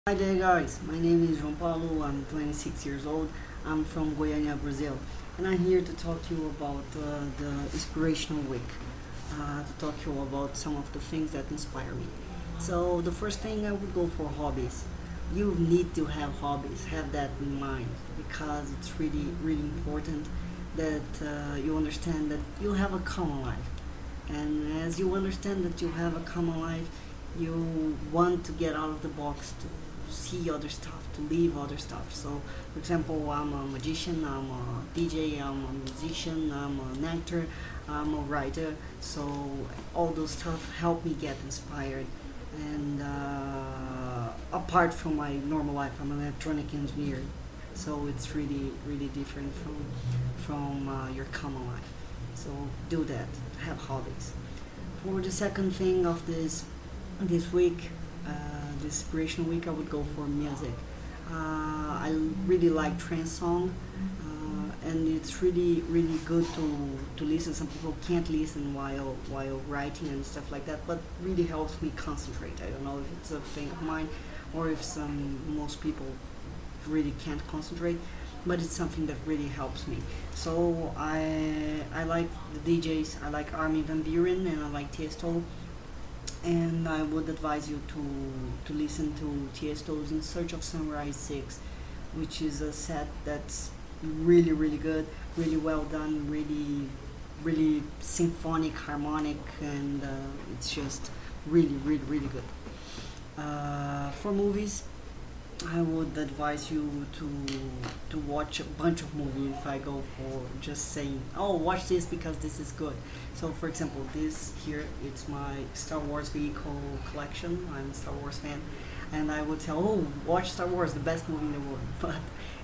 Hi there guys, my name is João Paulo, I'm 26 years old, I'm from Goiânia, Brazil, and I'm here to talk to you about the Inspirational Week, to talk to you about some of the things that inspire me. So the first thing I would go for hobbies. You need to have hobbies, have that in mind, because it's really important that you understand that you have a common life. And as you understand that you have a common life, you want to get out of the box to see other stuff, to live other stuff. So, for example, I'm a magician, I'm a DJ, I'm a musician, I'm an actor, I'm a writer. So, all those stuff help me get inspired. And apart from my normal life, I'm an electronic engineer. So it's really different from your common life. So do that. Have hobbies. For the second thing of this week, this inspirational week, I would go for music. I really like trance song, and it's really good to listen. Some people can't listen while writing and stuff like that, but really helps me concentrate. I don't know if it's a thing of mine, or if most people really can't concentrate, but it's something that really helps me. So I like the DJs. I like Armin van Buuren and I like Tiesto, and I would advise you to listen to Tiesto's In Search of Sunrise 6, which is a set that's really good, really well done, really symphonic, harmonic, and it's just really good. For movies, I would advise you to watch a bunch of movies. If I go for just saying, oh, watch this because this is good. So, for example, this here, it's my Star Wars vehicle collection. I'm a Star Wars fan, and I would say, oh, watch Star Wars, the best movie in the world. But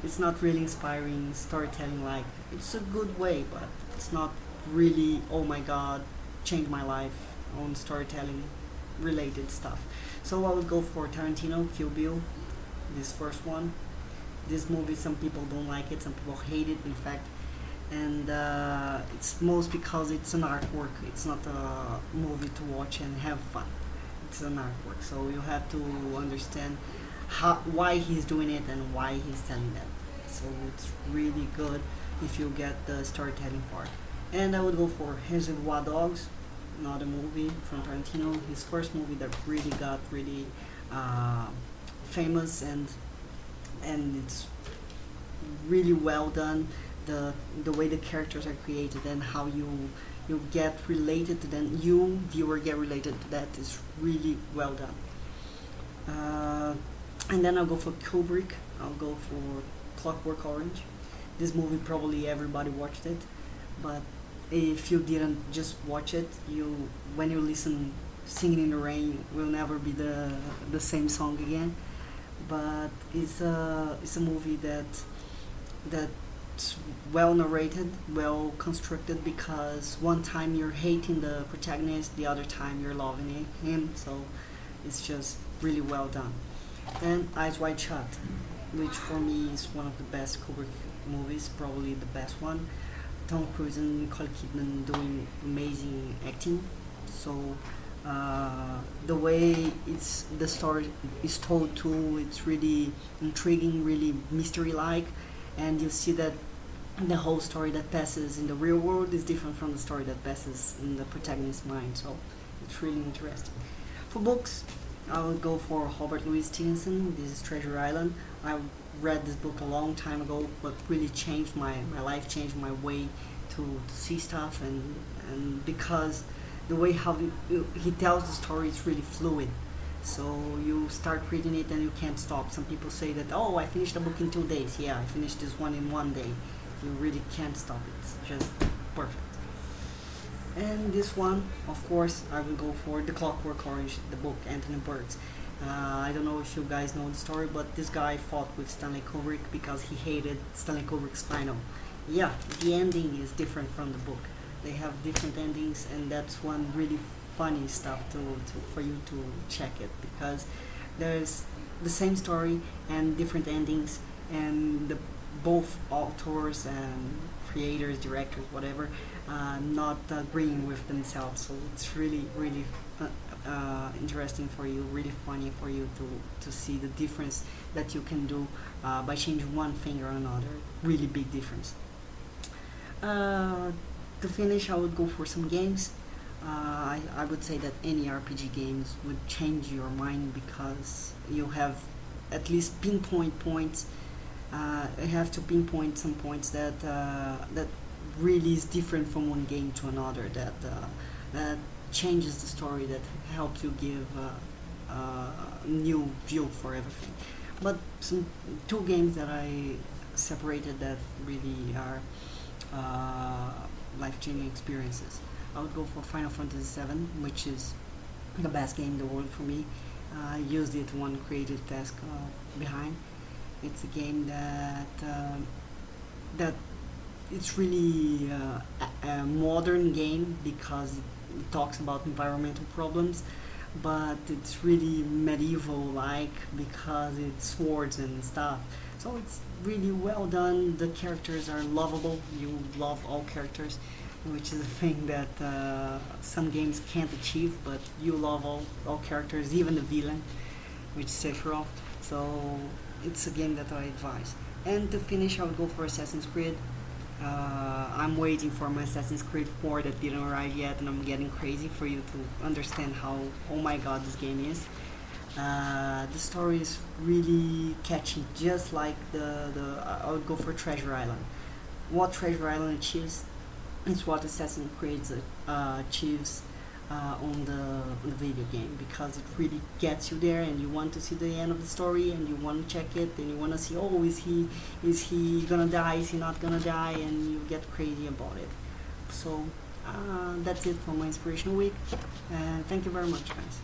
it's not really inspiring storytelling. Like, it's a good way, but it's not really, oh my God, changed my life on storytelling related stuff. So I would go for Tarantino, Kill Bill, this first one. This movie, some people don't like it, some people hate it, in fact, and it's most because it's an artwork. It's not a movie to watch and have fun. It's an artwork, so you have to understand why he's doing it and why he's telling that. So it's really good if you get the storytelling part. And I would go for Reservoir Dogs, not a movie from Tarantino. His first movie that really got really famous, and it's really well done. The way the characters are created and how you get related to them, you viewer get related to that, is really well done. And then I'll go for Kubrick. I'll go for Clockwork Orange. This movie, probably everybody watched it, but if you didn't, just watch it. You When you listen Singing in the Rain, will never be the same song again. But it's a movie that's well narrated, well constructed, because one time you're hating the protagonist, the other time you're loving him. So it's just really well done. Then Eyes Wide Shut, which for me is one of the best Kubrick movies, probably the best one. Tom Cruise and Nicole Kidman doing amazing acting. So the way the story is told too, it's really intriguing, really mystery-like, and you see that the whole story that passes in the real world is different from the story that passes in the protagonist's mind. So it's really interesting. For books, I would go for Robert Louis Stevenson. This is Treasure Island. I read this book a long time ago, but really changed my life, changed my way to see stuff, and because the way how he tells the story is really fluid. So you start reading it and you can't stop. Some people say that, oh, I finished the book in 2 days. Yeah, I finished this one in 1 day. You really can't stop it. It's just perfect. And this one, of course, I will go for The Clockwork Orange, the book, Anthony Burns. I don't know if you guys know the story, but this guy fought with Stanley Kubrick because he hated Stanley Kubrick's final. Yeah, the ending is different from the book. They have different endings, and that's one really funny stuff for you to check it, because there's the same story and different endings, and both authors and creators, directors, whatever, not agreeing with themselves. So it's really interesting for you, really funny for you to see the difference that you can do by changing one thing or another. Really big difference. To finish, I would go for some games. I would say that any RPG games would change your mind because you have at least pinpoint points. You have to pinpoint some points that really is different from one game to another. That changes the story. That helps you give a new view for everything. But some two games that I separated that really are life-changing experiences. I would go for Final Fantasy VII, which is the best game in the world for me. I used it one creative task behind. It's a game that it's really a modern game because it talks about environmental problems, but it's really medieval-like because it's swords and stuff. So it's really well done. The characters are lovable. You love all characters, which is a thing that some games can't achieve, but you love all characters, even the villain, which is Sephiroth. So it's a game that I advise. And to finish, I would go for Assassin's Creed. I'm waiting for my Assassin's Creed 4 that didn't arrive yet, and I'm getting crazy for you to understand how, oh my god, this game is. The story is really catchy, just like I would go for Treasure Island. What Treasure Island achieves is what Assassin's Creed achieves on the video game, because it really gets you there and you want to see the end of the story and you want to check it and you want to see, oh, is he gonna die, is he not gonna die, and you get crazy about it. So that's it for my inspirational week, and thank you very much, guys.